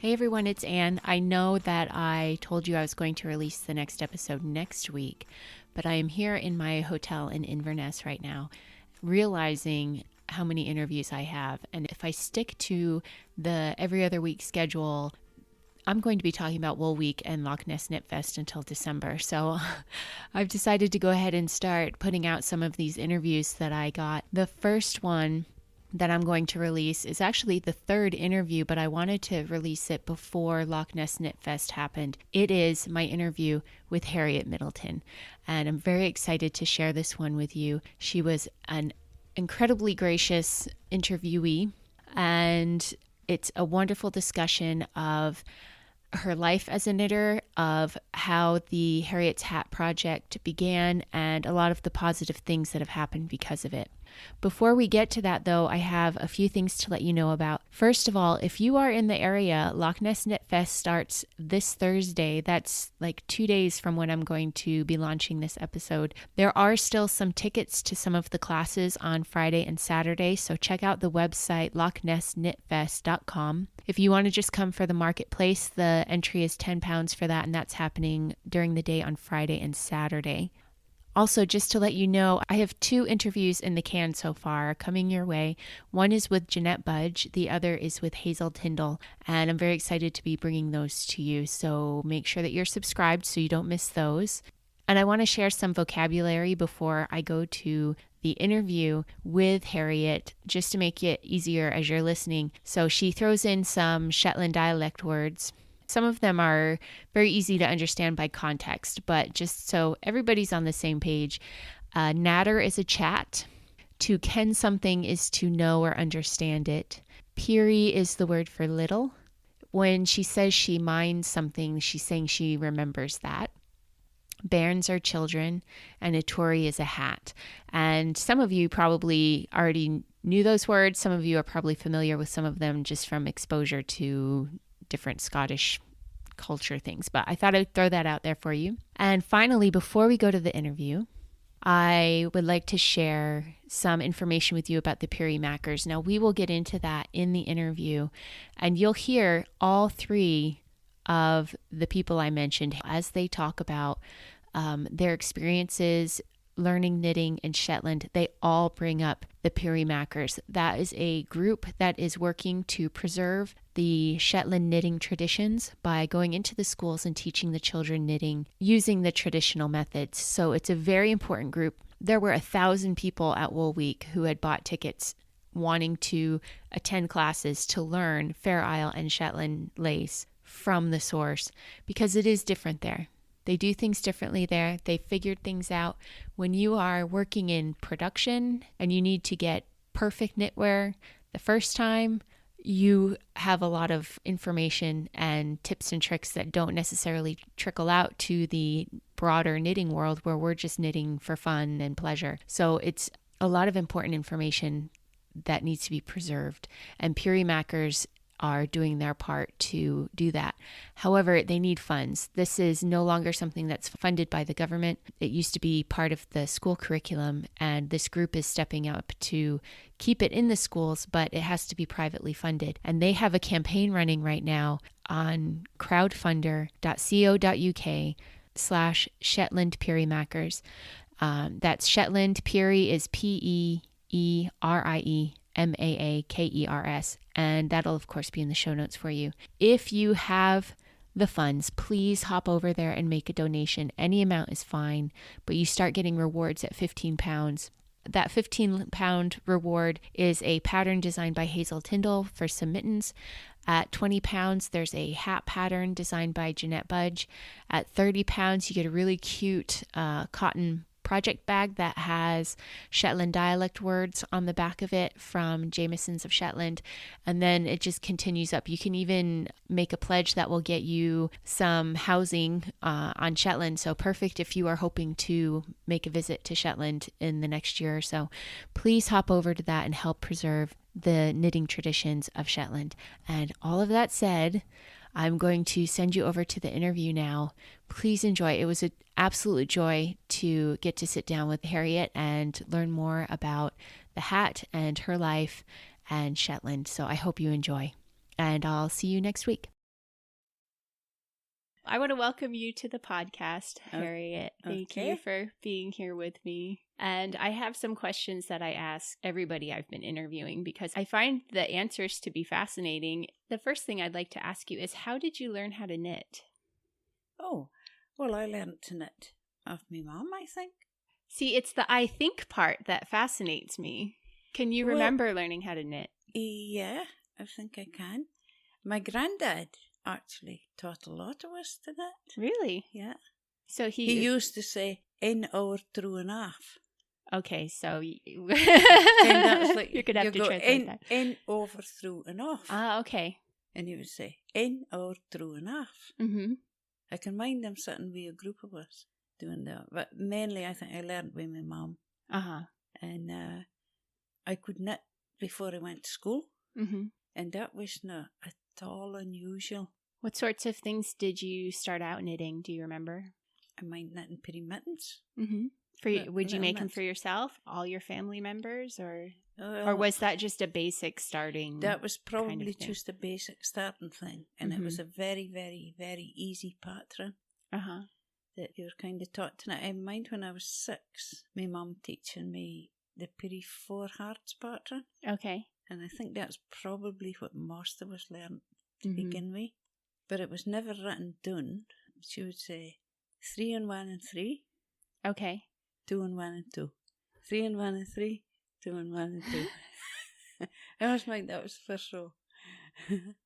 Hey everyone, it's Anne. I know that I told you I was going to release the next episode next week, but I am here in my hotel in Inverness right now, realizing how many interviews I have. And if I stick to the every other week schedule, I'm going to be talking about Wool Week and Loch Ness Knit Fest until December. So I've decided to go ahead and start putting out some of these interviews that I got. The first one that I'm going to release is actually the third interview, but I wanted to release it before Loch Ness Knit Fest happened. It is my interview with Harriet Middleton, and I'm very excited to share this one with you. She was an incredibly gracious interviewee, and it's a wonderful discussion of her life as a knitter, of how the Harriet's Hat project began, and a lot of the positive things that have happened because of it. Before we get to that, though, I have a few things to let you know about. First of all, if you are in the area, Loch Ness Knit Fest starts this Thursday. That's like 2 days from when I'm going to be launching this episode. There are still some tickets to some of the classes on Friday and Saturday, so check out the website lochnessknitfest.com. If you want to just come for the marketplace, the entry is £10 for that, and that's happening during the day on Friday and Saturday. Also, just to let you know, I have 2 interviews in the can so far coming your way. One is with Jeanette Budge, the other is with Hazel Tyndall, and I'm very excited to be bringing those to you. So make sure that you're subscribed so you don't miss those. And I want to share some vocabulary before I go to the interview with Harriet, just to make it easier as you're listening. So she throws in some Shetland dialect words. Some of them are very easy to understand by context, but just so everybody's on the same page, natter is a chat. To ken something is to know or understand it. Peerie is the word for little. When she says she minds something, she's saying she remembers that. Bairns are children, and a Tory is a hat. And some of you probably already knew those words. Some of you are probably familiar with some of them just from exposure to different Scottish culture things, but I thought I'd throw that out there for you. And finally, before we go to the interview, I would like to share some information with you about the MRI Maakers. Now, we will get into that in the interview, and you'll hear all 3 of the people I mentioned as they talk about their experiences learning knitting in Shetland. They all bring up the MRI Maakers. That is a group that is working to preserve the Shetland knitting traditions by going into the schools and teaching the children knitting using the traditional methods. So it's a very important group. There were 1,000 people at Wool Week who had bought tickets wanting to attend classes to learn Fair Isle and Shetland lace from the source, because it is different there. They do things differently there. They figured things out. When you are working in production and you need to get perfect knitwear the first time, you have a lot of information and tips and tricks that don't necessarily trickle out to the broader knitting world where we're just knitting for fun and pleasure. So it's a lot of important information that needs to be preserved. And MRI Maakers are doing their part to do that. However, they need funds. This is no longer something that's funded by the government. It used to be part of the school curriculum, and this group is stepping up to keep it in the schools, but it has to be privately funded. And they have a campaign running right now on crowdfunder.co.uk/Shetland MRI Maakers. That's Shetland. Peerie is PEERIE. And that'll, of course, be in the show notes for you. If you have the funds, please hop over there and make a donation. Any amount is fine, but you start getting rewards at £15. That £15 reward is a pattern designed by Hazel Tyndall for some mittens. At £20, there's a hat pattern designed by Jeanette Budge. At £30, you get a really cute cotton project bag that has Shetland dialect words on the back of it from Jamieson's of Shetland, and then it just continues up. You can even make a pledge that will get you some housing on Shetland, so perfect if you are hoping to make a visit to Shetland in the next year or so. Please hop over to that and help preserve the knitting traditions of Shetland. And all of that said, I'm going to send you over to the interview now. Please enjoy. It was an absolute joy to get to sit down with Harriet and learn more about the hat and her life and Shetland. So I hope you enjoy. And I'll see you next week. I want to welcome you to the podcast, Harriet. Thank you for being here with me. And I have some questions that I ask everybody I've been interviewing because I find the answers to be fascinating. The first thing I'd like to ask you is, how did you learn how to knit? Oh, well, I learned to knit off my mum, I think. See, it's the I think part that fascinates me. Can you remember learning how to knit? Yeah, I think I can. My granddad actually taught a lot of us to knit. Really? Yeah. So he used to say, in, over, through and off. Okay, so that's like, you're going to have to translate that. In, over, through and off. Ah, okay. And he would say, in, over, through and off. Mm-hmm. I can mind them sitting with a group of us doing that. But mainly I think I learned with my mum. Uh-huh. And I could knit before I went to school. Mm-hmm. And that was not at all unusual. What sorts of things did you start out knitting? Do you remember? I mind knitting pretty mittens. Mm-hmm. Would you make them for yourself, all your family members, or was that just a basic starting? That was probably just a basic starting thing, and it was a very, very, very easy pattern that you were kind of taught to knit. I mind when I was 6, my mum teaching me the pretty 4 hearts pattern. Okay. And I think that's probably what most of us learned to begin with. But it was never written down. She would say 3 and 1 and 3. Okay. 2 and 1 and 2. 3 and 1 and 3. 2 and 1 and 2. I always mind that was the first row.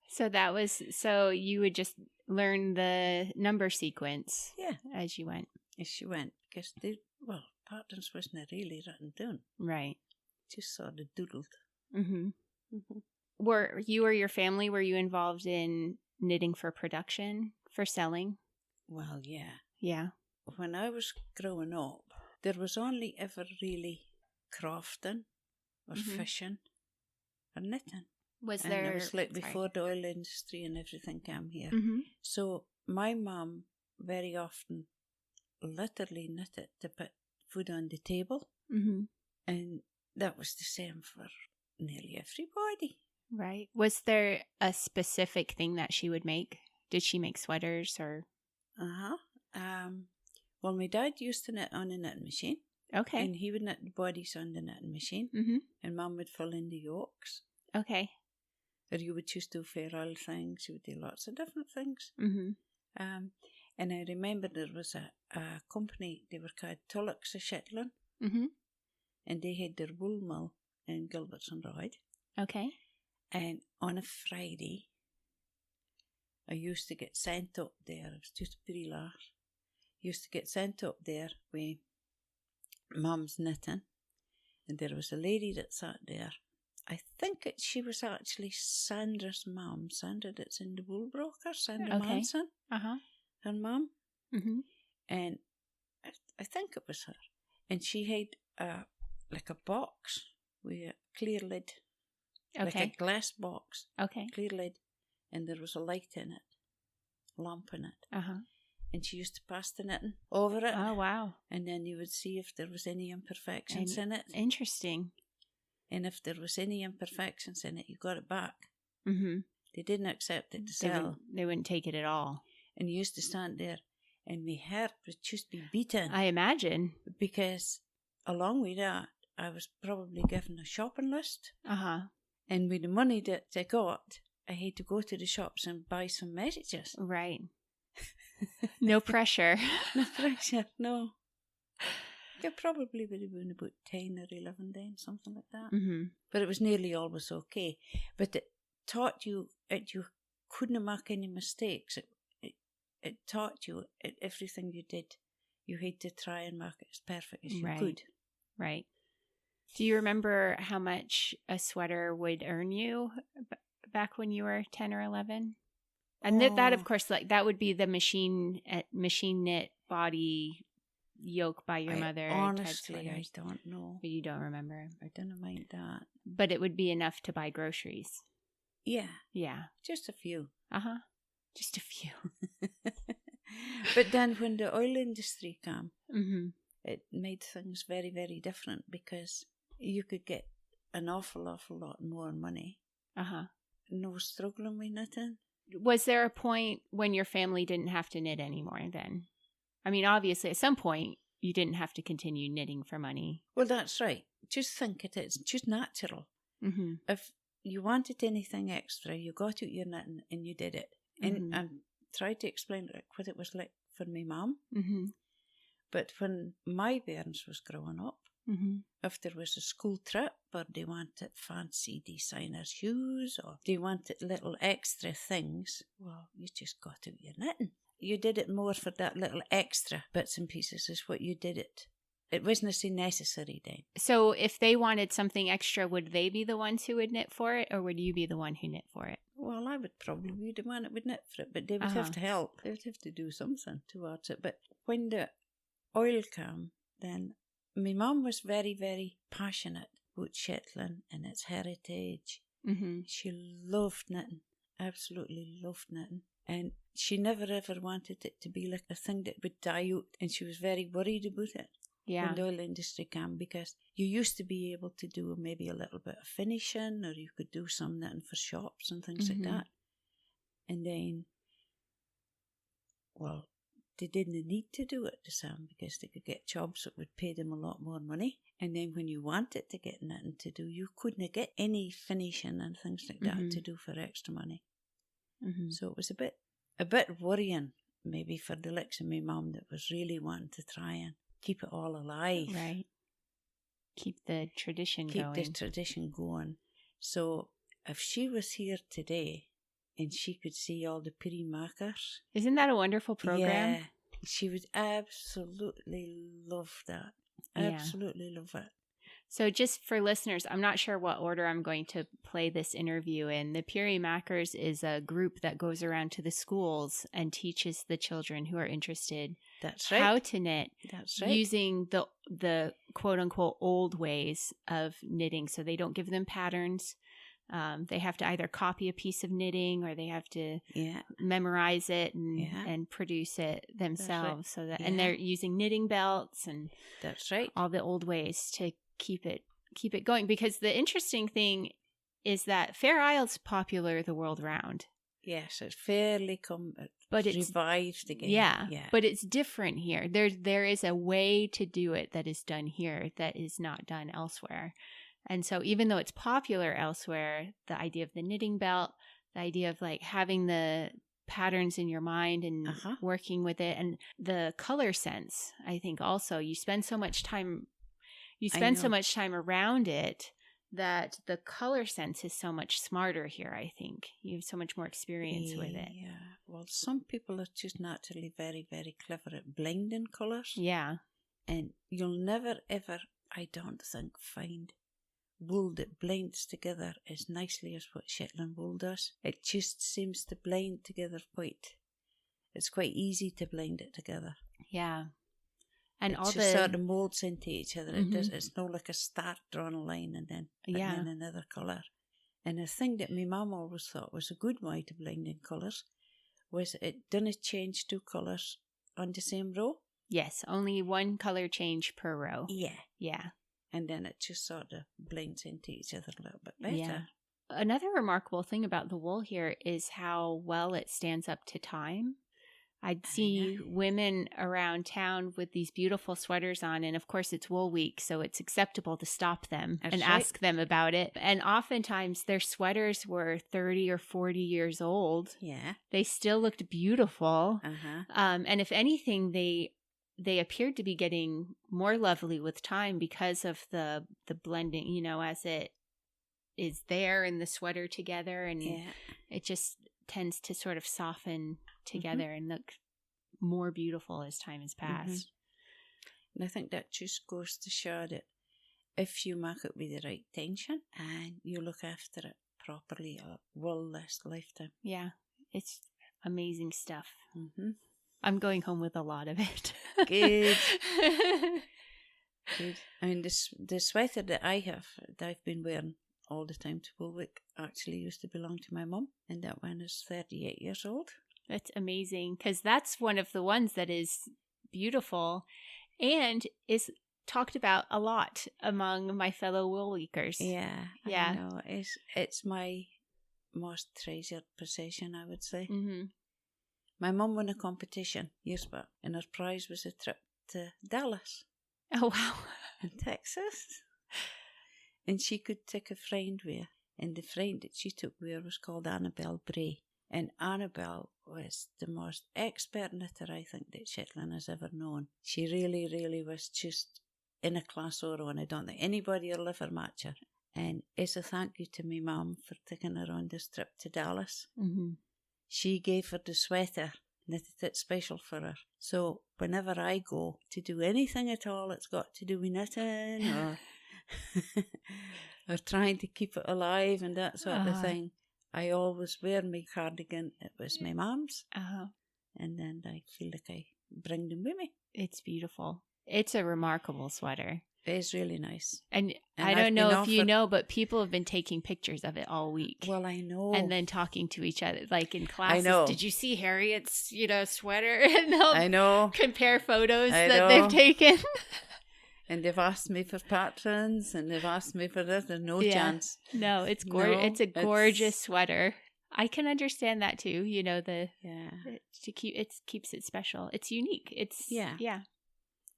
So you would just learn the number sequence as you went. As you went. Because patterns wasn't really written down. Right. Just sort of doodled. Mm-hmm. Mm-hmm. Were you or your family, involved in knitting for production, for selling? Well, yeah. Yeah. When I was growing up, there was only ever really crafting or fishing or knitting. It was like before the oil industry and everything came here. So my mum very often literally knitted to put food on the table. And that was the same for nearly everybody. Right. Was there a specific thing that she would make? Did she make sweaters or? Well, my dad used to knit on a knitting machine. Okay. And he would knit the bodies on the knitting machine. And Mum would fill in the yokes. Okay. Or you would just do fair oil things. You would do lots of different things. And I remember there was a company, they were called Tullocks of Shetland. And they had their wool mill in Gilbert's and Royd. Okay. And on a Friday, I used to get sent up there. I was just a pretty lad. Used to get sent up there with Mum's knitting. And there was a lady that sat there. I think she was actually Sandra's mum. Sandra that's in the wool broker, Sandra Manson. Her mum. And I think it was her. And she had like a box with a clear lid. Like a glass box. Clear lid. And there was a light in it. Lamp in it. And she used to pass the knitting over it. Oh, wow. And then you would see if there was any imperfections in it. Interesting. And if there was any imperfections in it, you got it back. They didn't accept it to sell. They wouldn't take it at all. And you used to stand there and my heart would just be beaten. I imagine. Because along with that, I was probably given a shopping list. And with the money that I got, I had to go to the shops and buy some messages. Right. No pressure. No pressure, no. It probably would have been about 10 or 11 then, something like that. But it was nearly always okay. But it taught you that you couldn't make any mistakes. It taught you everything you did. You had to try and make it as perfect as you could. Right. Do you remember how much a sweater would earn you back when you were 10 or 11? And that, of course, like that would be the machine knit body yoke by your mother. Honestly, I don't know. But you don't remember. I don't mind that. But it would be enough to buy groceries. Yeah. Yeah. Just a few. Just a few. But then when the oil industry came, it made things very, very different because you could get an awful lot more money. No struggling with knitting. was there a point when your family didn't have to knit anymore then? I mean, obviously, at some point, you didn't have to continue knitting for money. Well, that's right. Just think it is just natural. Mm-hmm. If you wanted anything extra, you got out your knitting and you did it. Mm-hmm. And tried to explain what it was like for my mum. Mm-hmm. But when my bairns was growing up, Mm-hmm. if there was a school trip or they wanted fancy designer shoes or they wanted little extra things, well, you just got out your knitting. You did it more for that little extra bits and pieces is what you did it. It wasn't so necessary then. So if they wanted something extra, would they be the ones who would knit for it, or would you be the one who knit for it? Well, I would probably be the one that would knit for it, but they would have to help. They would have to do something towards it. But when the oil came, then my mum was very, very passionate about Shetland and its heritage. Mm-hmm. She loved knitting, absolutely loved knitting. And she never ever wanted it to be like a thing that would die out, and she was very worried about it. Yeah. When the oil industry came, because you used to be able to do maybe a little bit of finishing, or you could do some knitting for shops and things like that. And then, well, they didn't need to do it the same because they could get jobs that would pay them a lot more money. And then when you wanted to get knitting to do, you couldn't get any finishing and things like that to do for extra money. Mm-hmm. So it was a bit worrying, maybe for the likes of my mum that was really wanting to try and keep it all alive. Right. Keep the tradition going. Keep the tradition going. So if she was here today and she could see all the MRI Maakers. Isn't that a wonderful program? Yeah. She would absolutely love that. Absolutely love it. So just for listeners, I'm not sure what order I'm going to play this interview in. The MRI Maakers is a group that goes around to the schools and teaches the children who are interested how to knit using the quote-unquote old ways of knitting. So they don't give them patterns. They have to either copy a piece of knitting or they have to memorize it and produce it themselves. So that and they're using knitting belts and all the old ways to keep it going, because the interesting thing is that Fair Isle's popular the world round. Yes, it's fairly but it's revived again. Yeah, but it's different here. There is a way to do it that is done here that is not done elsewhere. And so even though it's popular elsewhere, the idea of the knitting belt, the idea of like having the patterns in your mind and working with it, and the color sense, I think also you spend so much time around it that the color sense is so much smarter here, I think. You have so much more experience with it. Yeah. Well, some people are just naturally very, very clever at blending colours. Yeah. And you'll never, ever, I don't think, find wool that blends together as nicely as what Shetland wool does. It just seems to blend together it's quite easy to blend it together. Yeah. And it just sort of molds into each other. It's not like a start drawing a line and then another colour. And the thing that my mum always thought was a good way to blend in colours was it didn't change two colours on the same row. Yes, only one colour change per row. Yeah. And then it just sort of blends into each other a little bit better. Yeah. Another remarkable thing about the wool here is how well it stands up to time. I'd see women around town with these beautiful sweaters on, and of course it's wool week, so it's acceptable to stop them and ask them about it. And oftentimes their sweaters were 30 or 40 years old. Yeah. They still looked beautiful. And if anything, they appeared to be getting more lovely with time because of the blending, you know, as it is there in the sweater together, and it just tends to sort of soften together and look more beautiful as time has passed. And I think that just goes to show that if you make it with the right tension and you look after it properly, it will last a lifetime. Yeah, it's amazing stuff. I'm going home with a lot of it. Good. Good. I mean, the sweater that I have, that I've been wearing all the time to Woolwich, actually used to belong to my mum, and that one is 38 years old. That's amazing, because that's one of the ones that is beautiful and is talked about a lot among my fellow Woolwickers. Yeah. I know. It's my most treasured possession, I would say. Mm-hmm. My mum won a competition years back, and her prize was a trip to Dallas. Oh, wow. In Texas. And she could take a friend with her. And the friend that she took with her was called Annabelle Bray. And Annabelle was the most expert knitter, I think, that Shetland has ever known. She really, really was just in a class of her own. I don't think anybody will ever match her. And as a thank you to my mum for taking her on this trip to Dallas, she gave her the sweater, knitted it special for her. So whenever I go to do anything at all, it's got to do with knitting or or trying to keep it alive and that sort of thing, I always wear my cardigan. It was my mum's. And then I feel like I bring them with me. It's beautiful. It's a remarkable sweater. It is really nice. And I don't know if you know, but people have been taking pictures of it all week. Well, I know. And then talking to each other, like in classes. I know. Did you see Harriet's, sweater? And they'll I know. compare photos that they've taken. And they've asked me for patrons, and they've asked me for this. There's no chance. No, it's gorgeous. It's a gorgeous sweater. I can understand that too. It keeps it special. It's unique. Yeah.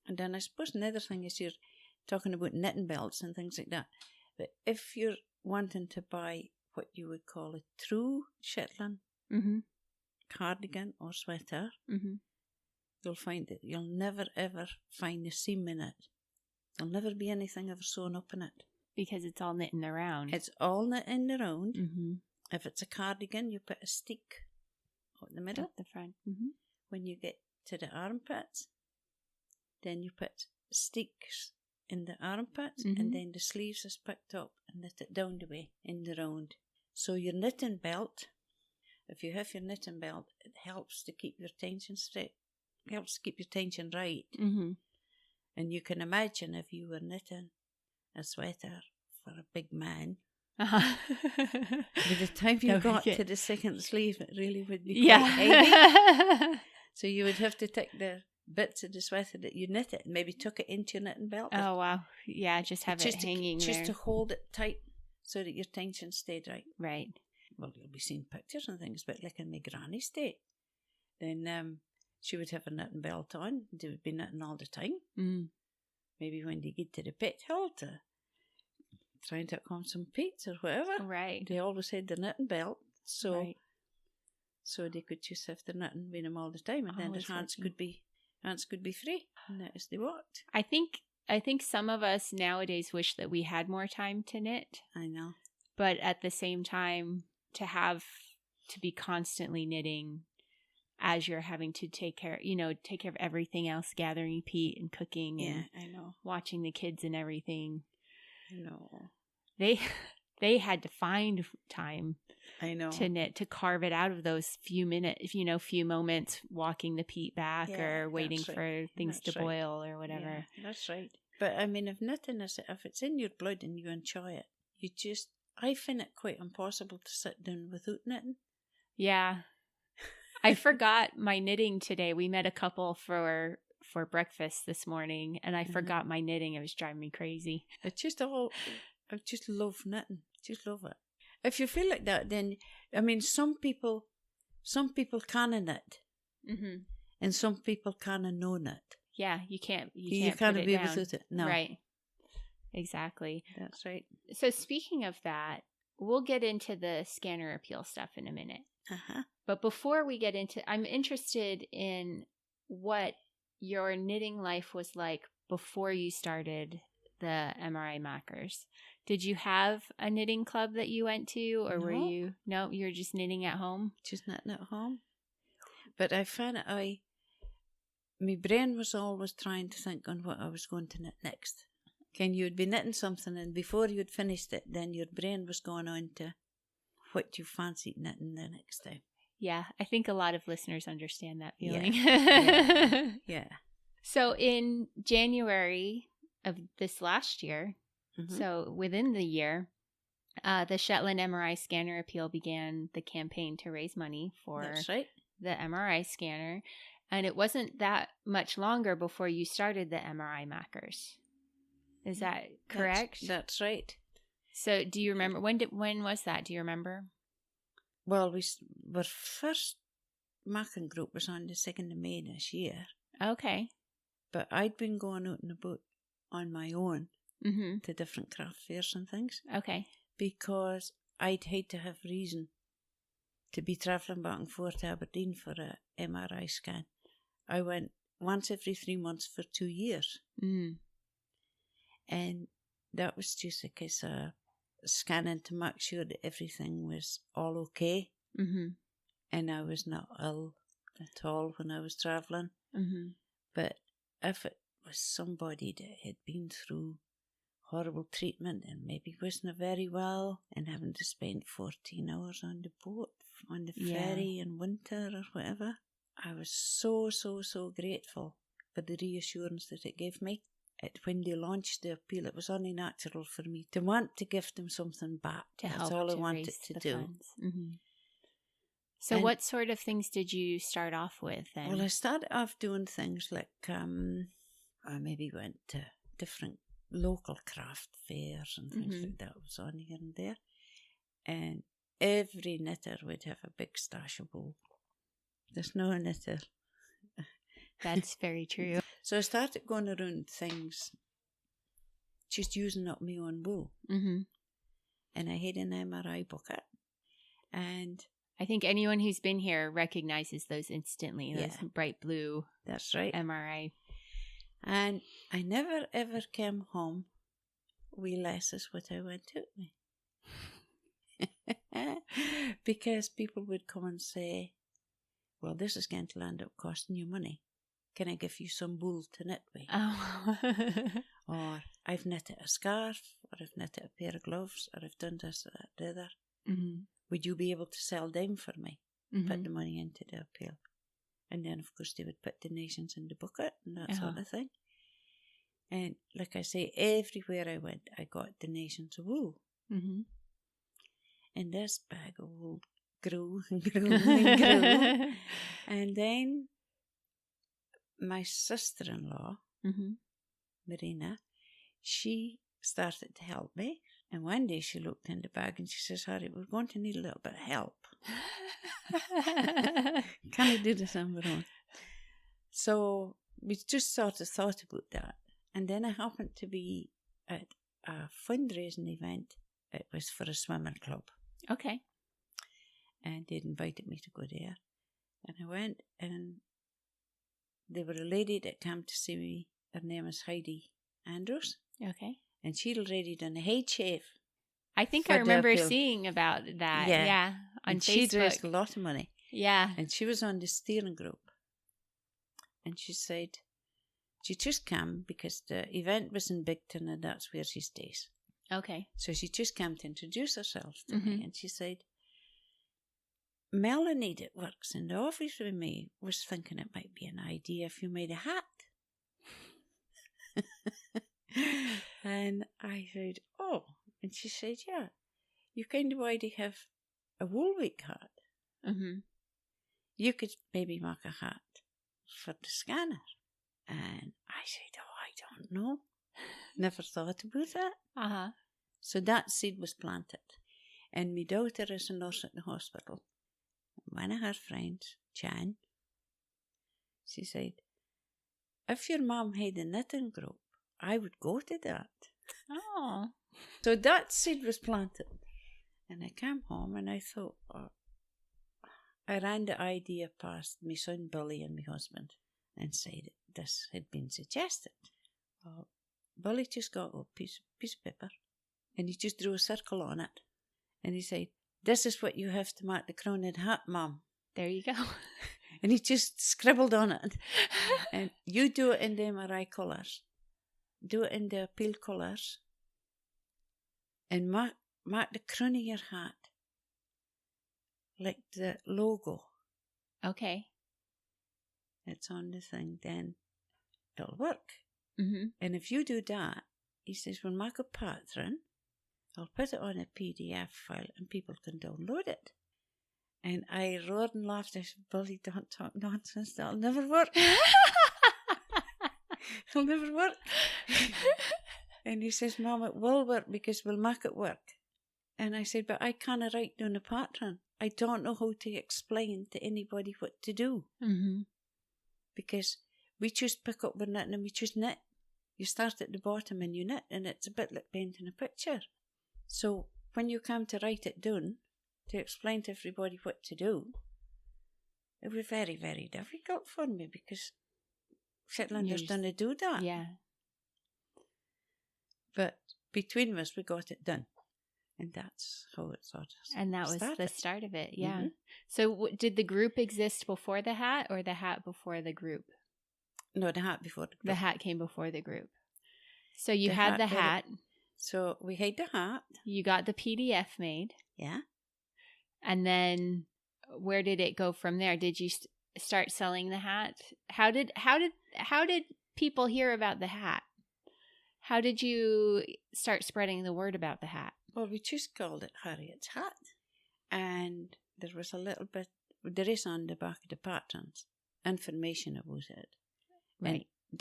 And then I suppose another thing is you're talking about knitting belts and things like that. But if you're wanting to buy what you would call a true Shetland cardigan or sweater, you'll find that you'll never ever find a seam in it. There'll never be anything ever sewn up in it. Because it's all knitting around. It's all knitting around. If it's a cardigan, you put a stick at the middle. At the front. When you get to the armpits, then you put sticks in the armpits, and then the sleeves is picked up and knit it down the way in the round. So your knitting belt, if you have your knitting belt, it helps to keep your tension straight. It helps to keep your tension right. And you can imagine if you were knitting a sweater for a big man, by the time you got to the second sleeve, it really would be quite heavy. So you would have to take the bits of the sweater that you knit it and maybe tuck it into your knitting belt. Oh, wow. Yeah, just have it hanging there. Just to hold it tight so that your tension stayed right. Right. Well, you'll be seeing pictures and things, but like in my granny's day, then she would have a knitting belt on. They would be knitting all the time. Maybe when they get to the pit hill to trying to come some pits or whatever. Right. They always had the knitting belt, so they could just have the knitting with them all the time, and then their hands could be free, and that as they walked. I think some of us nowadays wish that we had more time to knit. I know. But at the same time, to be constantly knitting as you're having to take care of everything else, gathering peat and cooking and I know. Watching the kids and everything. I know. They had to find time to knit, to carve it out of those few minutes, few moments walking the peat back or waiting for things to boil or whatever. Yeah, that's right. But I mean, if knitting if it's in your blood and you enjoy it, I find it quite impossible to sit down without knitting. Yeah. I forgot my knitting today. We met a couple for breakfast this morning, and I forgot my knitting. It was driving me crazy. I just love knitting. Just love it. If you feel like that, then I mean, some people can knit, and some people can no knit. Yeah, you can't be without it. No, right? Exactly. That's right. So speaking of that, we'll get into the scanner appeal stuff in a minute. But before we get into, I'm interested in what your knitting life was like before you started the MRI Maakers. Did you have a knitting club that you went to, or were you? No, you were just knitting at home. Just knitting at home. But I found my brain was always trying to think on what I was going to knit next. You'd be knitting something, and before you'd finished it, then your brain was going on to what you fancied knitting the next time. Yeah, I think a lot of listeners understand that feeling. Yeah. So in January of this last year, so within the year, the Shetland MRI Scanner Appeal began the campaign to raise money for the MRI scanner. And it wasn't that much longer before you started the MRI Maakers. Is that correct? That's right. So do you remember, when was that? Do you remember? Well, our first marking group was on the 2nd of May this year. Okay. But I'd been going out and about on my own to different craft fairs and things. Okay. Because I'd hate to have reason to be travelling back and forth to Aberdeen for a MRI scan. I went once every 3 months for 2 years. Mm. And that was just a case of scanning to make sure that everything was all okay. Mm-hmm. And I was not ill at all when I was travelling. Mm-hmm. But if it was somebody that had been through horrible treatment and maybe wasn't very well and having to spend 14 hours on the boat, on the ferry in winter or whatever, I was so, so, so grateful for the reassurance that it gave me. When they launched the appeal, it was only natural for me to want to give them something back. That's all I wanted to do. Mm-hmm. So what sort of things did you start off with then? Well, I started off doing things like I maybe went to different local craft fairs and things like that. Was on here and there. And every knitter would have a big stash of wool. There's no knitter. That's very true. So I started going around things, just using up my own wool. Mm-hmm. And I had an MRI bucket. And I think anyone who's been here recognizes those instantly, those bright blue. That's right. MRI. And I never ever came home with less as what I went out with. Because people would come and say, well, this is going to end up costing you money. Can I give you some wool to knit with? Oh. Or I've knitted a scarf, or I've knitted a pair of gloves, or I've done this or that, the other. Mm-hmm. Would you be able to sell them for me? Mm-hmm. Put the money into the appeal. And then, of course, they would put donations in the bucket and that sort of thing. And like I say, everywhere I went, I got donations of wool. Mm-hmm. And this bag of wool grew and grew and grew. And then my sister-in-law, Merino, she started to help me. And one day she looked in the bag and she says, Harriet, we're going to need a little bit of help. Can I do this on my own? So we just sort of thought about that. And then I happened to be at a fundraising event. It was for a swimming club. Okay. And they'd invited me to go there. And I went, and there were a lady that came to see me. Her name is Heidi Andrews. Okay. And she'd already done a head shave. I think I remember seeing about that. Yeah. On Facebook. She'd raised a lot of money. Yeah. And she was on the steering group. And she said, she just came because the event was in Bigton and that's where she stays. Okay. So she just came to introduce herself to me. And she said, Melanie that works in the office with me was thinking it might be an idea if you made a hat. And I said, oh. And she said, yeah, you kind of already have a Woolweek hat. Mm-hmm. You could maybe make a hat for the scanner. And I said, oh, I don't know. Never thought about that. Uh-huh. So that seed was planted. And my daughter is a nurse at the hospital. One of her friends, Jan, she said, if your mum had a knitting group, I would go to that. Oh. So that seed was planted. And I came home and I thought, I ran the idea past my son Billy and my husband and said this had been suggested. Well, Billy just got a piece of paper and he just drew a circle on it. And he said, this is what you have to make the crowned hat, Mum. There you go. And he just scribbled on it. And you do it in the MRI colours. Do it in the appeal colours. And mark the crown of your hat like the logo. Okay. It's on the thing, then it'll work. Mm-hmm. And if you do that, he says, we'll make a pattern, I'll put it on a PDF file and people can download it. And I roared and laughed. I said, Billy, don't talk nonsense. That'll never work. It'll never work. And he says, Mum, it will work because we'll make it work. And I said, but I can't write down a pattern. I don't know how to explain to anybody what to do. Because we just pick up with knitting and we just knit. You start at the bottom and you knit, and it's a bit like painting a picture. So when you come to write it down, to explain to everybody what to do, it was very, very difficult for me because Shetlanders don't do that. Yeah. But between us, we got it done. And that's how it sort of And that started. was the start of it, yeah. So did the group exist before the hat or the hat before the group? No, the hat before the group. The hat came before the group. So you had the hat. So we had the hat. You got the PDF made. Yeah. And then where did it go from there? Did you start selling the hat? How did people hear about the hat? How did you start spreading the word about the hat? Well, we just called it Harriet's hat. And there was a little bit, there is on the back of the patterns, information about it. Right. And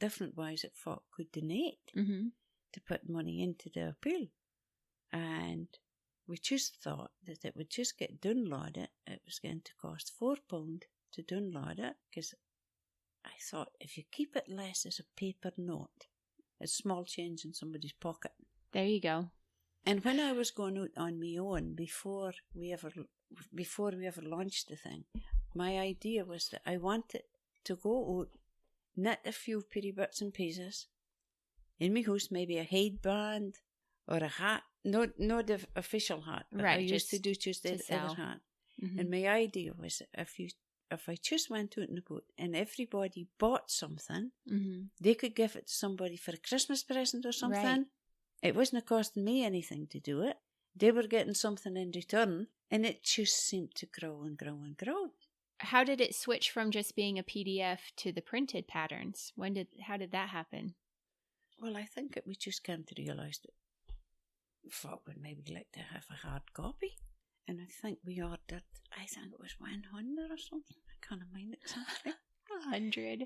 different ways that folk could donate to put money into the appeal. And we just thought that it would just get downloaded. It was going to cost £4 to download it, because I thought if you keep it less as a paper note, it's small change in somebody's pocket. There you go. And when I was going out on my own, before we ever launched the thing, my idea was that I wanted to go out, knit a few pretty bits and pieces in my house, maybe a headband or a hat, not the official hat, but right, I used to do just the other hat. And my idea was that if I just went out and about and everybody bought something, they could give it to somebody for a Christmas present or something. Right. It wasn't costing me anything to do it. They were getting something in return, and it just seemed to grow and grow and grow. How did it switch from just being a PDF to the printed patterns? How did that happen? Well, I think we just came to realise that folk would maybe like to have a hard copy. And I think we ordered, I think it was 100 or something. I can't mind exactly. 100.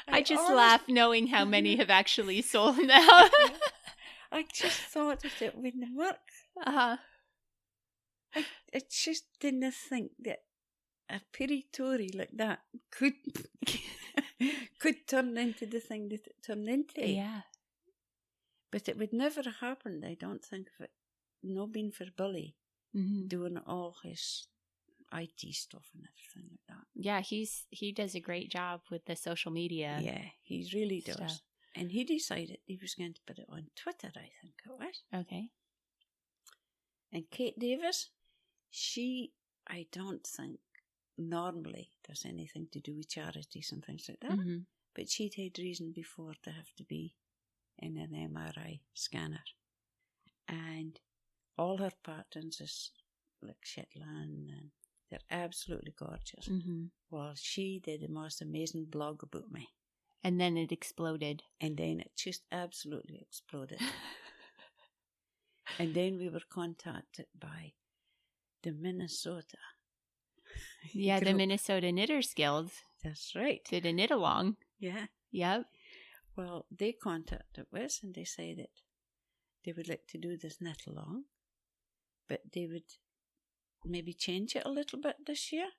I just laugh knowing how many have actually sold now. I just thought that it wouldn't work. I just didn't think that a pretty Tory like that could turn into the thing that it turned into. Yeah. But it would never have happened, I don't think, if it not been for Billy doing all his IT stuff and everything like that. Yeah, he does a great job with the social media. Yeah, he really does. Stuff. And he decided he was going to put it on Twitter, I think it was. Okay. And Kate Davies, she, I don't think normally does anything to do with charities and things like that. But she'd had reason before to have to be in an MRI scanner. And all her patterns is like Shetland, and they're absolutely gorgeous. Well, she did the most amazing blog about me. And then it exploded. And then it just absolutely exploded. And then we were contacted by the Minnesota. Yeah, the Minnesota Knitters Guild. That's right. Did a knit along. Yeah. Yep. Well, they contacted us and they said that they would like to do this knit along, but they would maybe change it a little bit this year.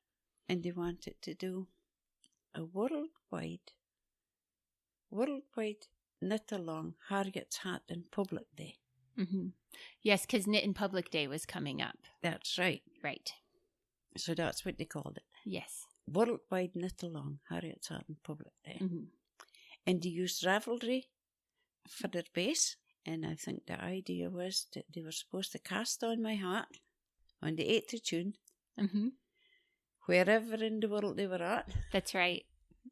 And they wanted to do a worldwide knit along Harriet's Hat in Public Day. Yes, because Knit in Public Day was coming up. That's right. Right. So that's what they called it. Yes. Worldwide knit along Harriet's Hat in Public Day. And they used Ravelry for their base. And I think the idea was that they were supposed to cast on my hat on the 8th of June. Wherever in the world they were at. That's right.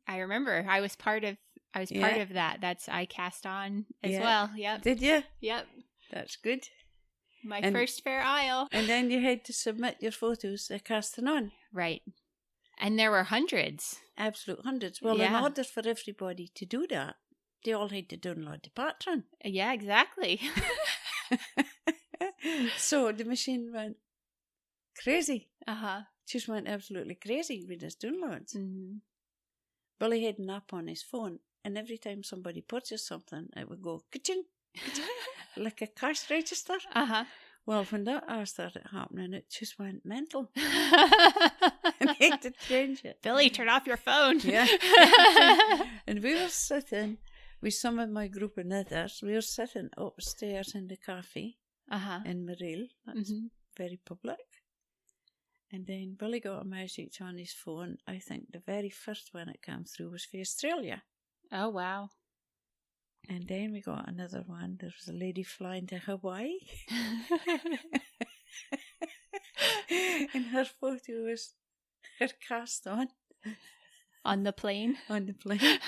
I remember. I was part of that. I cast on as well. Yep. Did you? Yep. That's good. My first fair isle. And then you had to submit your photos casting on. Right. And there were hundreds. Absolute hundreds. Well, in order for everybody to do that, they all had to download the pattern. Yeah, exactly. So the machine went crazy. Uh-huh. Just went absolutely crazy with his downloads. Billy had an app on his phone, and every time somebody purchased something, it would go ka-ching, ka-ching, like a cash register. Well, when that started happening, it just went mental. I had to change it. Billy, turn off your phone. Yeah. And we were sitting with some of my group of knitters. We were sitting upstairs in the cafe in Merino. That's very public. And then Billy got a message on his phone. I think the very first one that came through was for Australia. Oh, wow. And then we got another one. There was a lady flying to Hawaii. And her photo was her cast on. On the plane? On the plane.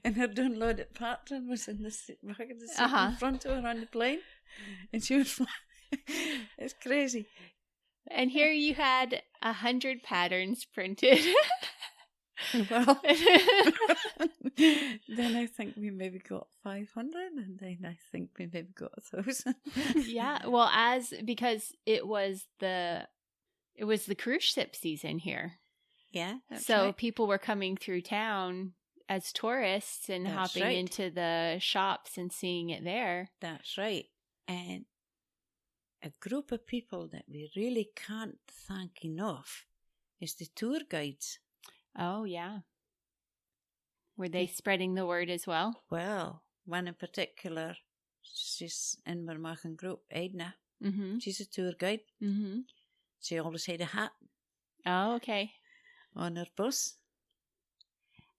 And her downloaded pattern was in the back of the seat in front of her on the plane. And she was flying. It's crazy. And here you had 100 patterns printed. Well, then I think we maybe got 500, and then I think we maybe got 1,000. Yeah, well, because it was the cruise ship season here. Yeah, so right. People were coming through town as tourists and hopping into the shops and seeing it there. That's right. And a group of people that we really can't thank enough is the tour guides. Oh, yeah. Were they spreading the word as well? Well, one in particular, she's in my Maakers group, Edna. Mm-hmm. She's a tour guide. Mm-hmm. She always had a hat. Oh, okay. On her bus.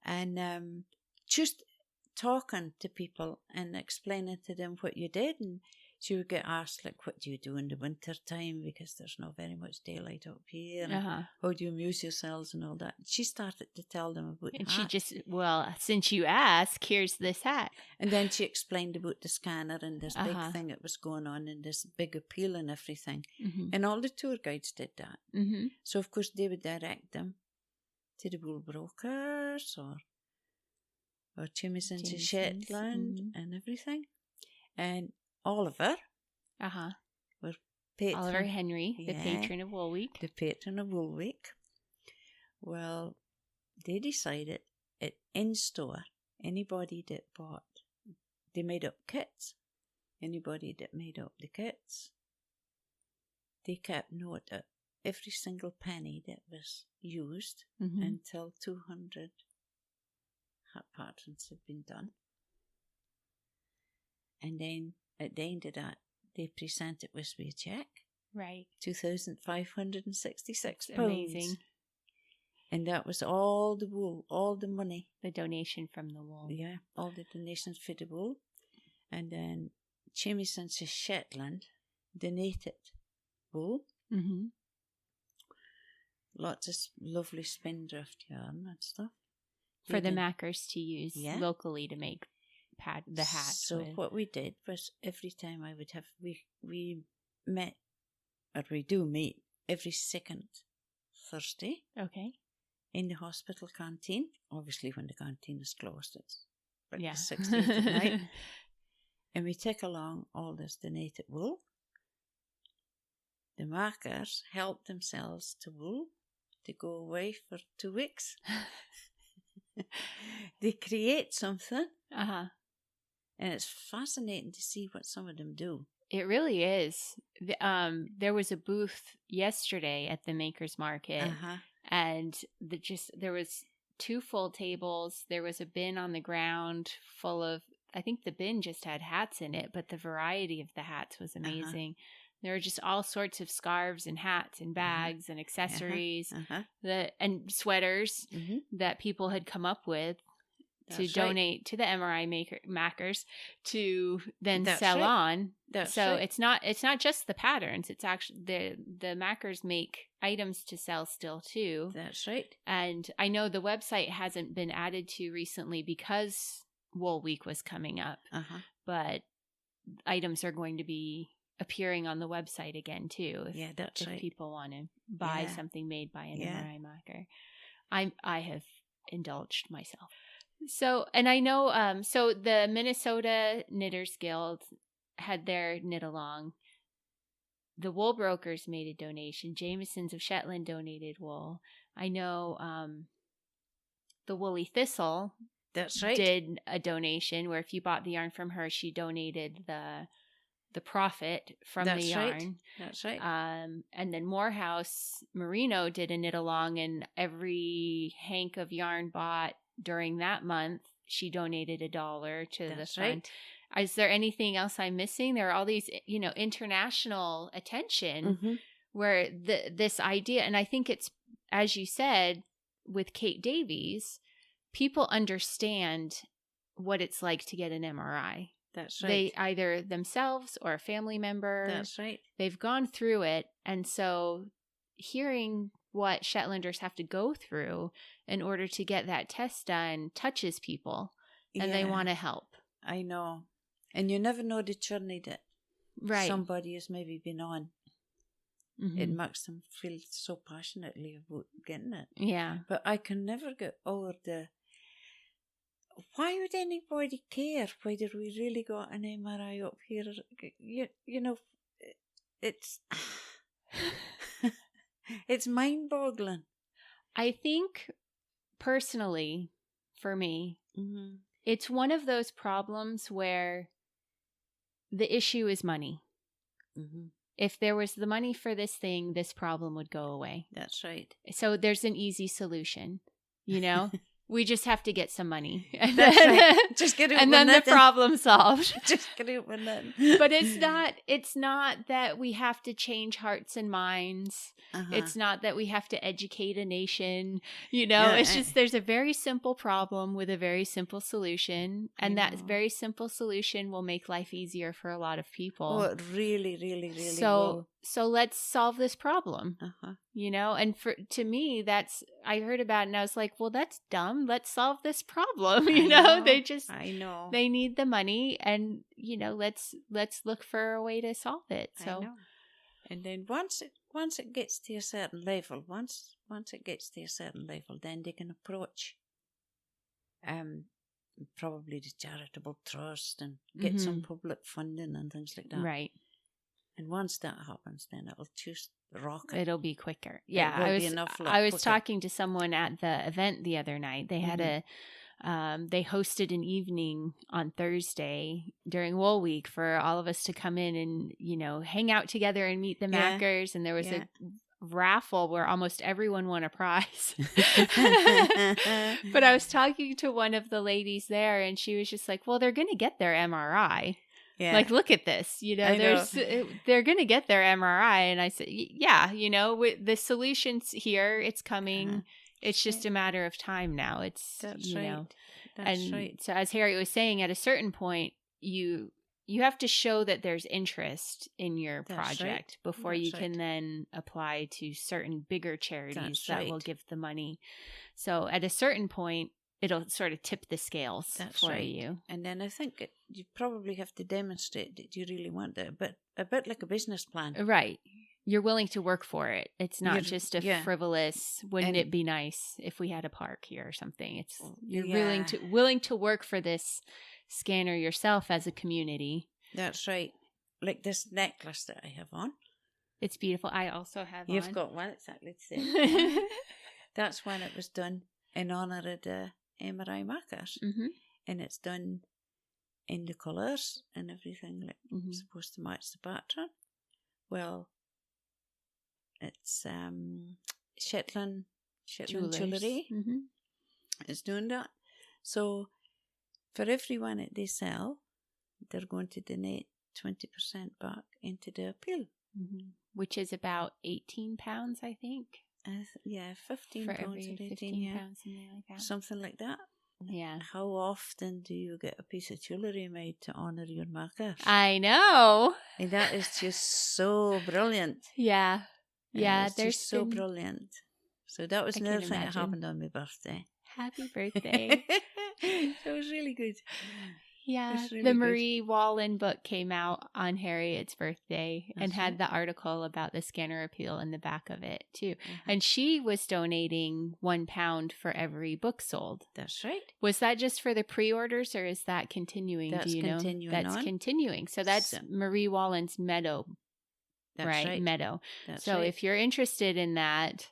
And just talking to people and explaining to them what you did. And she would get asked, like, what do you do in the winter time? Because there's not very much daylight up here. And how do you amuse yourselves and all that? She started to tell them about and the hat. She just, well, since you ask, here's this hat. And then she explained about the scanner and this big thing that was going on and this big appeal and everything. Mm-hmm. And all the tour guides did that. Mm-hmm. So, of course, they would direct them to the wool brokers or Jamieson to Shetland and everything. And Oliver were patron. Oliver Henry, the patron of Wool Week. The patron of Wool Week. Well, they decided in store, anybody that bought, they made up kits. Anybody that made up the kits, they kept note of every single penny that was used until 200 hat patterns had been done. And then at the end of that, they present it with a check. Right. £2,566. Amazing. And that was all the wool, all the money. The donation from the wool. Yeah, all the donations for the wool. And then Jamieson to Shetland donated wool. Mm-hmm. Lots of lovely spindrift yarn and stuff. For the Maakers to use locally to make the hat. So what we did was every time I would have, we met, or we do meet, every second Thursday. Okay. In the hospital canteen. Obviously when the canteen is closed, it's like 6 to 8 at night. And we take along all this donated wool. The Maakers help themselves to wool to go away for 2 weeks. They create something. And it's fascinating to see what some of them do. It really is. There was a booth yesterday at the Makers Market, and there was 2 full tables. There was a bin on the ground full of, I think the bin just had hats in it, but the variety of the hats was amazing. There were just all sorts of scarves and hats and bags and accessories and sweaters that people had come up with. To donate to the MRI Maakers to then sell on. So it's not just the patterns. It's actually the Maakers make items to sell still too. That's right. And I know the website hasn't been added to recently because Wool Week was coming up. But items are going to be appearing on the website again too. If people want to buy something made by an MRI Maaker. I have indulged myself. So, and I know, so the Minnesota Knitters Guild had their knit along. The wool brokers made a donation. Jamieson's of Shetland donated wool. I know the Woolly Thistle did a donation where if you bought the yarn from her, she donated the the profit from That's the yarn. Right. That's right. And then Morehouse Merino did a knit along, and every hank of yarn bought during that month, she donated $1 to That's the fund. right. Is there anything else I'm missing? There are all these, international attention Mm-hmm. where this idea, and I think it's, as you said, with Kate Davies, people understand what it's like to get an MRI. That's right. They either themselves or a family member. That's right. They've gone through it. And so hearing what Shetlanders have to go through in order to get that test done touches people, and they want to help. I know. And you never know the journey that somebody has maybe been on. Mm-hmm. It makes them feel so passionately about getting it. Yeah. But I can never get over why would anybody care whether we really got an MRI up here? It's it's mind-boggling. I think, personally, for me, mm-hmm. it's one of those problems where the issue is money. Mm-hmm. If there was the money for this thing, this problem would go away. That's right. So there's an easy solution, We just have to get some money. And That's right. Just get it, and then the problem solved. Just get it with that. But it's not that we have to change hearts and minds. Uh-huh. It's not that we have to educate a nation. It's just there's a very simple problem with a very simple solution. And that very simple solution will make life easier for a lot of people. Oh, it really, really, really will. So let's solve this problem. Uh-huh. And to me, I heard about it and I was like, well, that's dumb. Let's solve this problem. I know. They need the money, and, let's look for a way to solve it. So, I know. And then once it gets to a certain level, once it gets to a certain level, then they can approach, probably the charitable trust and get some public funding and things like that. Right. And once that happens, then it'll just rocket. It'll be quicker. Yeah, I was talking to someone at the event the other night. They had they hosted an evening on Thursday during Wool Week for all of us to come in and, hang out together and meet the Maakers. And there was a raffle where almost everyone won a prize. But I was talking to one of the ladies there, and she was just like, well, they're going to get their MRI. Yeah. Like, look at this, they're going to get their MRI. And I said, the solution's here. It's coming. It's just a matter of time now. That's right. That's right. So as Harriet was saying, at a certain point, you have to show that there's interest in your project before you can then apply to certain bigger charities that will give the money. So at a certain point, it'll sort of tip the scales for you. And then I think you probably have to demonstrate that you really want it, but a bit like a business plan. Right. You're willing to work for it. It's not just a frivolous, wouldn't it be nice if we had a park here or something. It's you're willing to work for this scanner yourself as a community. That's right. Like this necklace that I have on. It's beautiful. I also have You've on. got one, exactly the same. That's when it was done in honour of the MRI Maakers. Mm-hmm. And it's done in the colours and everything, like supposed to match the pattern. Well, it's Shetland Jewelry. Mm-hmm. It's doing that. So for everyone that they sell, they're going to donate 20% back into the appeal. Mm-hmm. Which is about £18, I think. 15 for pounds every 18, 15 pounds, something like that. Something like that. Yeah. How often do you get a piece of jewellery made to honour your Maakers? I know. And that is just so brilliant. Yeah. Yeah. It's just so brilliant. So that was another thing that happened on my birthday. Happy birthday. It was really good. Yeah, really the Marie Wallen book came out on Harriet's birthday and had the article about the scanner appeal in the back of it too. Mm-hmm. And she was donating £1 for every book sold. That's right. Was that just for the pre-orders, or is that continuing? That's continuing. That's continuing. So that's Marie Wallen's Meadow. That's right. Meadow. That's so right. If you're interested in that,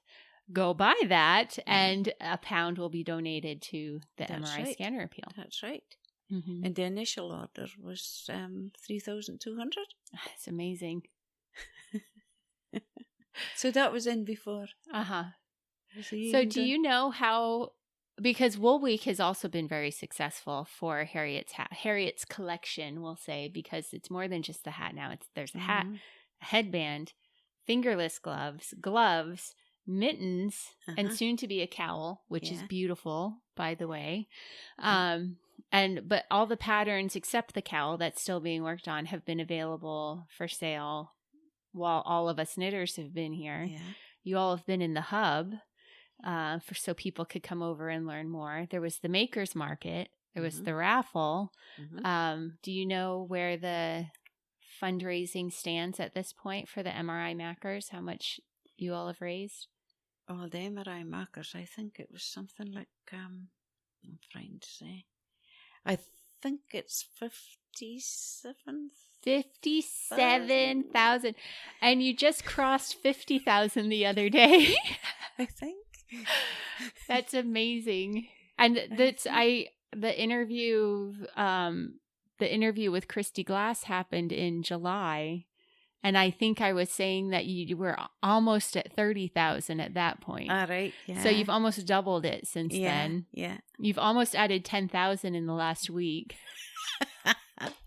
go buy that, and £1 will be donated to the MRI Scanner Appeal. That's right. Mm-hmm. And the initial order was 3,200. That's amazing. So that was in before. Uh-huh. So So do you know how, because Wool Week has also been very successful for Harriet's collection, we'll say, because it's more than just the hat now. There's a hat, a headband, fingerless gloves, mittens, and soon to be a cowl, which is beautiful, by the way. But all the patterns except the cowl that's still being worked on have been available for sale while all of us knitters have been here. Yeah. You all have been in the hub so people could come over and learn more. There was the Makers Market. There was the raffle. Do you know where the fundraising stands at this point for the MRI Maakers? How much you all have raised? Oh, the MRI Maakers, I think it was something like, I'm trying to say, I think it's 57,000. And you just crossed 50,000 the other day. I think. That's amazing. And the interview with Kristy Glass happened in July. And I think I was saying that you were almost at 30,000 at that point. All right. Yeah. So you've almost doubled it since then. Yeah. You've almost added 10,000 in the last week.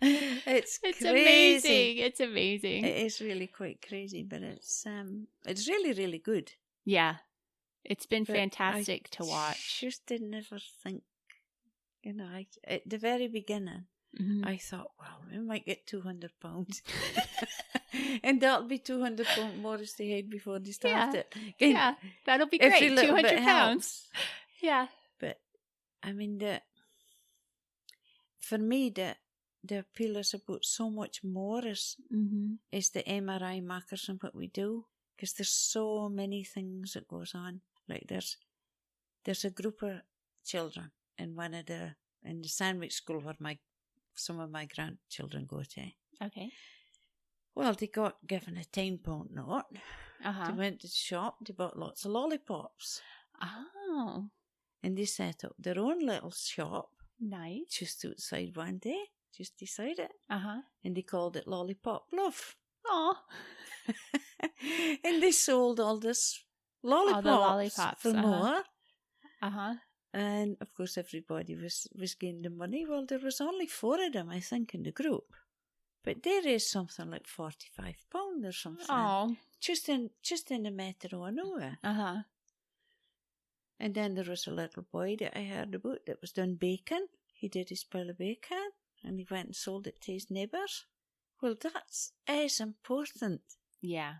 It's crazy. Amazing. It's amazing. It is really quite crazy, but it's really, really good. Yeah. It's been fantastic to watch. I just didn't ever think, at the very beginning, I thought, well, we might get £200. And that'll be £200 more as they had before they started. Yeah, that'll be great. £200. Yeah. But, I mean, for me, the appeal is about so much more is the MRI Maakers and what we do. Because there's so many things that goes on. Like there's a group of children in the sandwich school where some of my grandchildren go to. Okay. Well, they got given a £10 note. They went to the shop. They bought lots of lollipops. Oh. And they set up their own little shop. Nice. Just outside one day. Just beside it. And they called it Lollipop Love. Oh. And they sold all this lollipops for more. And of course everybody was getting the money. Well, there was only 4 of them, I think, in the group. But there is something like £45 or something. Oh. Just in the metro of nowhere. And then there was a little boy that I heard about that was doing bacon. He did his pile of bacon and he went and sold it to his neighbours. Well, that's as important. Yeah.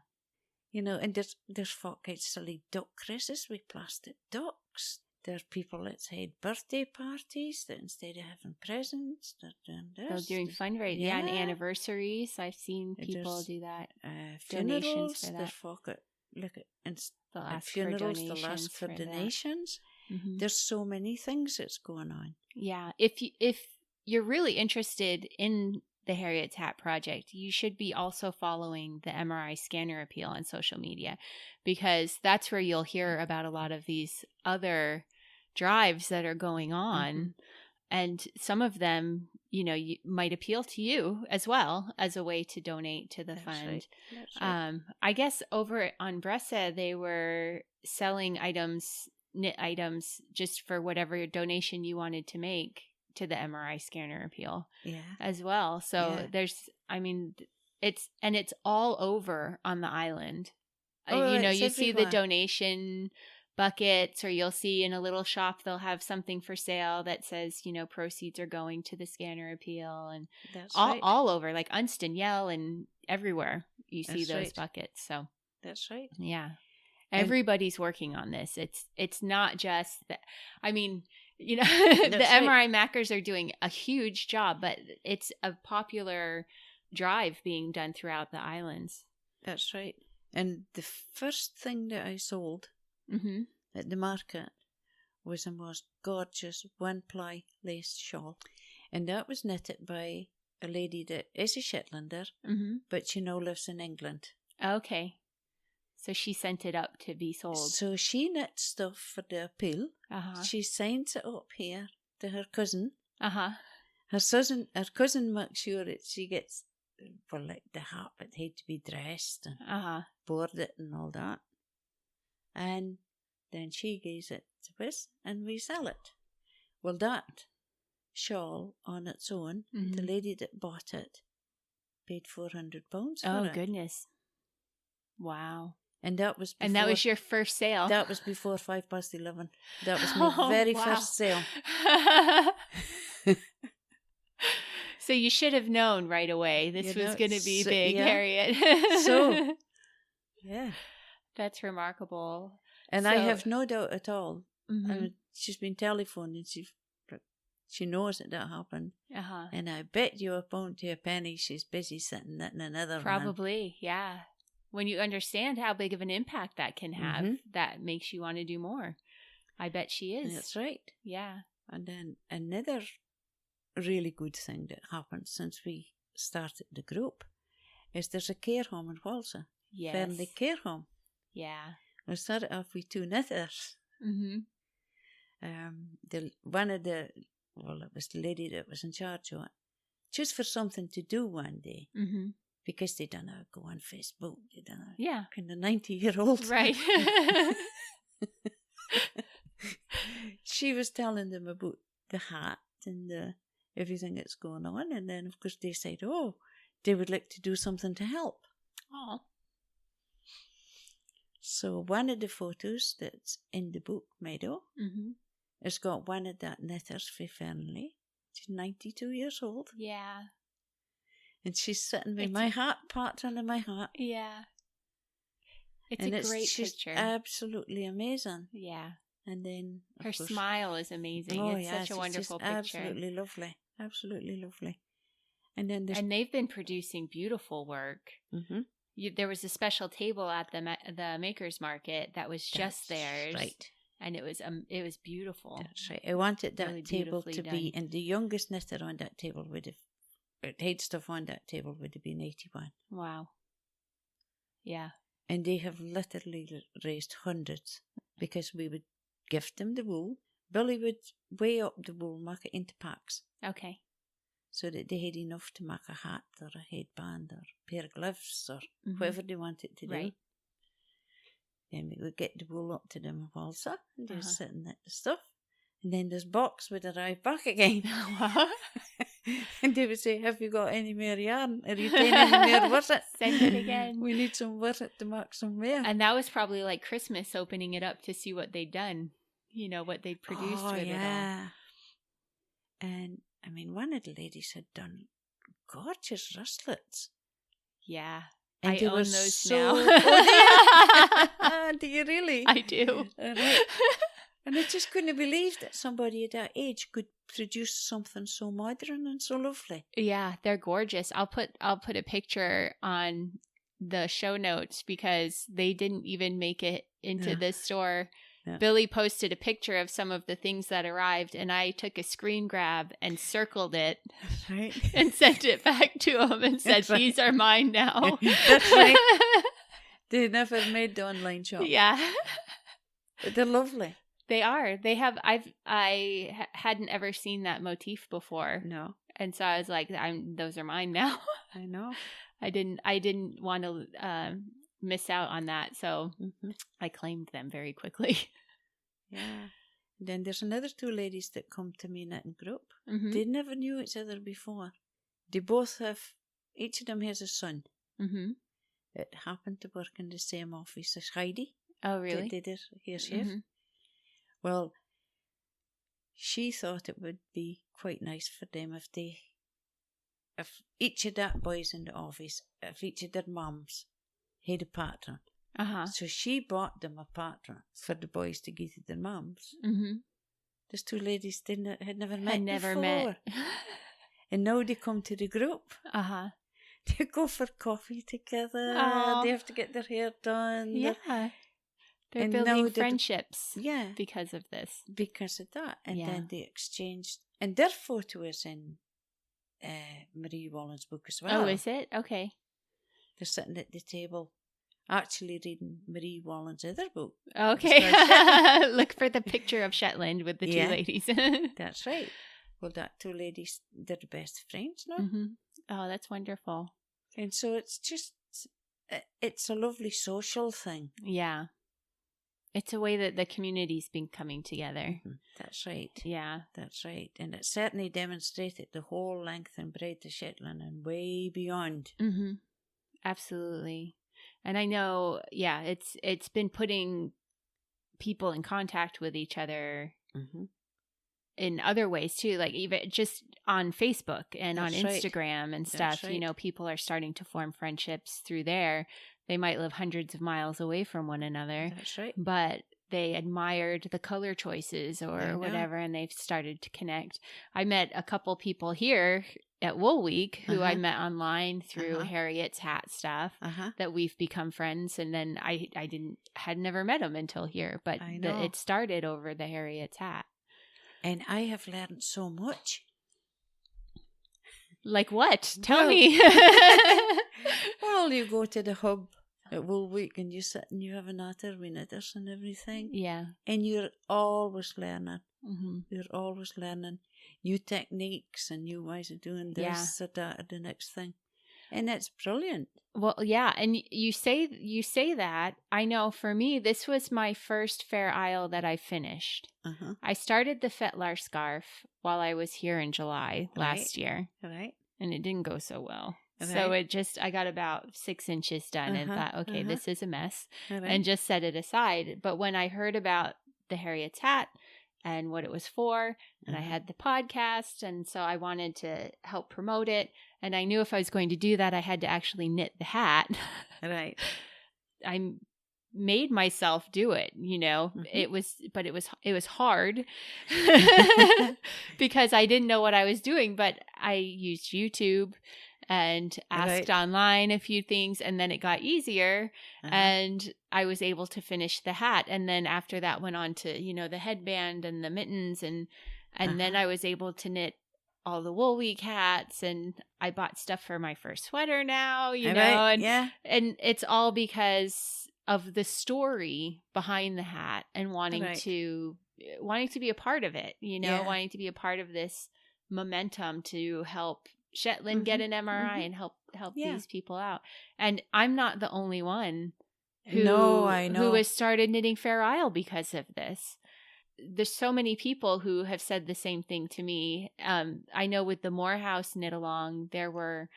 And there's folk out selling duck cresses with plastic ducks. There are people that had birthday parties that instead of having presents, they're doing this. They're doing fundraising. Yeah, and anniversaries. I've seen people do that. Funerals. Donations for that. There's folk at funerals, they'll ask for donations. There's so many things that's going on. Yeah. If you're really interested in the Harriet's Hat Project, you should be also following the MRI Scanner Appeal on social media, because that's where you'll hear about a lot of these other drives that are going on. And some of them, you might appeal to you as well as a way to donate to the fund. Right. That's right. I guess over on Bressa, they were selling knit items just for whatever donation you wanted to make to the MRI Scanner Appeal as well. So it's all over on the island. You see the donation buckets, or you'll see in a little shop they'll have something for sale that says, proceeds are going to the Scanner Appeal, and that's all over, like Unston Yell and everywhere you see those right. buckets. So that's right. Yeah. Everybody's working on this. It's not just that. I mean, the MRI Maakers are doing a huge job, but it's a popular drive being done throughout the islands. That's right. And the first thing that I sold at the market was a most gorgeous one-ply lace shawl. And that was knitted by a lady that is a Shetlander, but she now lives in England. Okay. So she sent it up to be sold. So she knits stuff for the appeal. She sends it up here to her cousin. Her cousin makes sure that she gets, well, like the hat, it had to be dressed and board it and all that. And then she gives it to us and we sell it. Well, that shawl on its own, the lady that bought it paid £400 for it. Oh, goodness. Wow. And that was before, and that was your first sale. That was before 11:05. That was my very first sale. So you should have known right away this was going to be big, Harriet. So, yeah. That's remarkable. And I have no doubt at all. I mean, she's been telephoning. She knows that happened. And I bet you a pound to a penny she's busy sitting knitting another one. Probably, yeah. When you understand how big of an impact that can have, that makes you want to do more. I bet she is. That's right. Yeah. And then another really good thing that happened since we started the group is there's a care home in Walsall. Yes. Family care home. Yeah. We started off with 2 knitters. It was the lady that was in charge of it, just for something to do one day. Because they don't know, go on Facebook. They don't know. Yeah. Kind of 90-year-old. Right. She was telling them about the hat and everything that's going on. And then, of course, they said, oh, they would like to do something to help. Oh. So one of the photos that's in the book, Meadow, has got one of that knitters for Fernley. She's 92 years old. Yeah. And she's sitting with my hat, pattern in my hat. Yeah. It's a great picture. Absolutely amazing. Yeah. And then her smile is amazing. Oh, it's such a wonderful picture. Absolutely lovely. Absolutely lovely. And then they've been producing beautiful work. There was a special table at the Makers Market that was just theirs. Right. And it was beautiful. That's right. I wanted that really table to done. be, and the youngest knitter on that table would have, head stuff on that table would have been 81. Wow. Yeah. And they have literally raised hundreds because we would gift them the wool. Billy would weigh up the wool, make it into packs. Okay. So that they had enough to make a hat or a headband or a pair of gloves or whatever they wanted to do. Right. Then we would get the wool up to them also, and they were sitting at the stuff. And then this box would arrive back again. And they would say, have you got any more yarn? Are you taking any more with it? Send it again. We need some with it to make some more. And that was probably like Christmas, opening it up to see what they'd done. You know, what they'd produced with it all. And, I mean, one of the ladies had done gorgeous wristlets. Yeah. And I own those now. Do you really? I do. Right. And I just couldn't believe that somebody at that age could produce something so modern and so lovely. Yeah, they're gorgeous. I'll put a picture on the show notes because they didn't even make it into this store. Yeah. Billy posted a picture of some of the things that arrived, and I took a screen grab and circled it. Right. And sent it back to him and said, these are mine now. That's right. They never made the online shop. Yeah. But they're lovely. They are. They have. I hadn't ever seen that motif before. No. And so I was like, those are mine now. I know. I didn't want to miss out on that, so I claimed them very quickly. Yeah. Then there's another 2 ladies that come to me knitting group. They never knew each other before. They both have, each of them has a son. That happened to work in the same office as Heidi. Oh, really? They did here. Well, she thought it would be quite nice for them if each of that boys in the office, if each of their mums had a pattern. So she bought them a pattern for the boys to give to their mums. Those 2 ladies had never met before. And now they come to the group. They go for coffee together. They have to get their hair done. Yeah. They're building friendships because of this. Because of that. And then they exchanged. And their photo is in Marie Wallen's book as well. Oh, is it? Okay. They're sitting at the table actually reading Marie Wallen's other book. Okay. Look for the picture of Shetland with the 2 ladies. That's right. Well, that two ladies, they're the best friends now. Mm-hmm. Oh, that's wonderful. And so it's just, it's a lovely social thing. Yeah. It's a way that the community's been coming together. Mm-hmm. That's right. Yeah. That's right. And it certainly demonstrated the whole length and breadth of Shetland and way beyond. Mm-hmm. Absolutely. And I know, yeah, it's been putting people in contact with each other Mm-hmm. in other ways too, like even just on Facebook and That's on right. Instagram and That's stuff. right. You know, people are starting to form friendships through there. They might live hundreds of miles away from one another, That's right. but they admired the color choices or whatever, and they've started to connect. I met a couple people here at Wool Week who I met online through Harriet's hat stuff that we've become friends. And then I had never met them until here, but it started over the Harriet's hat. And I have learned so much. Like what? Tell me. Well, you go to the hub at Wool Week and you sit and you have a natter with knitters and everything. Yeah. And you're always learning. Mm-hmm. You're always learning new techniques and new ways of doing this or that or the next thing. And it's brilliant. Well, yeah. And you say that. I know for me, this was my first Fair Isle that I finished. I started the Fetlar scarf while I was here in July last year. Right. And it didn't go so well. Right. So I got about 6 inches done and thought, okay, this is a mess. Right. And just set it aside. But when I heard about the Harriet's hat and what it was for, and I had the podcast, and so I wanted to help promote it. And I knew if I was going to do that, I had to actually knit the hat. Right. I made myself do it, you know. It was hard because I didn't know what I was doing, but I used YouTube and asked online a few things, and then it got easier and I was able to finish the hat. And then after that went on to, you know, the headband and the mittens, and then I was able to knit all the Wool Week hats, and I bought stuff for my first sweater now, you know, and it's all because of the story behind the hat and wanting to be a part of it, you know, wanting to be a part of this momentum to help Shetland get an MRI and help these people out. And I'm not the only one who has started knitting Fair Isle because of this. There's so many people who have said the same thing to me. I know with the Morehouse knit along, there were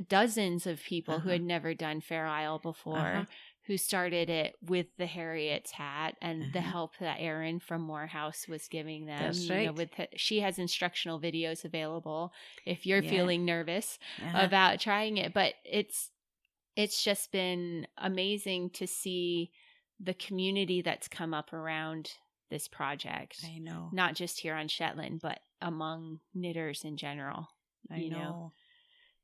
dozens of people who had never done Fair Isle before who started it with the Harriet's hat and the help that Erin from Morehouse was giving them. That's right. You know, she has instructional videos available if you're feeling nervous about trying it. But it's just been amazing to see the community that's come up around this project. I know. Not just here on Shetland, but among knitters in general. I know.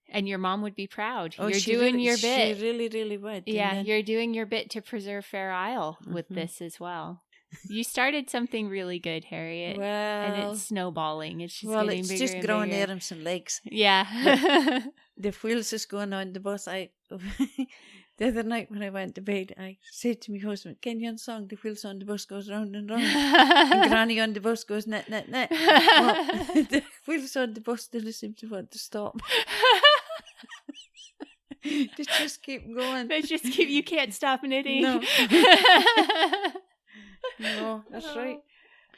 And your mom would be proud. Oh, you're doing your bit. She really, really would. Yeah, you're doing your bit to preserve Fair Isle with this as well. You started something really good, Harriet. Well, and it's snowballing. It's just getting bigger and bigger. It's just growing arms and legs. Yeah. The wheels is going on the bus. The other night when I went to bed, I said to my husband, "Can you unsong? The wheels on the bus goes round and round, and Granny on the bus goes net, net, net." Well, the wheels on the bus didn't seem to want to stop. They just keep going. They just keep. You can't stop knitting. No. No, that's right.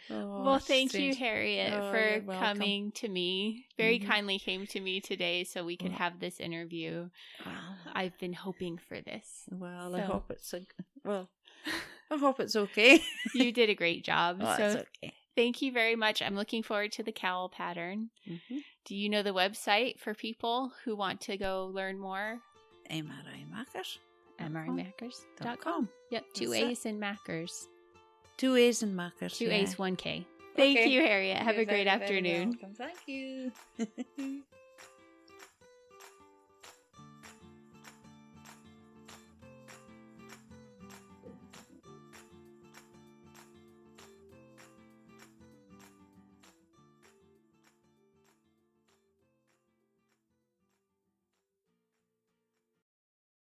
Oh, well, thank you, Harriet, for coming to me. Very kindly came to me today so we could have this interview. I've been hoping for this. Well, so. I hope it's okay. You did a great job. Oh, so it's okay. Thank you very much. I'm looking forward to the cowl pattern. Do you know the website for people who want to go learn more? MRI Maakers. MRIMaakers.com. Yep, 2 A's in Maakers. 2 A's in Maakers. 2 A's, 1 K. Thank you, Harriet. Have a great afternoon. Thank you.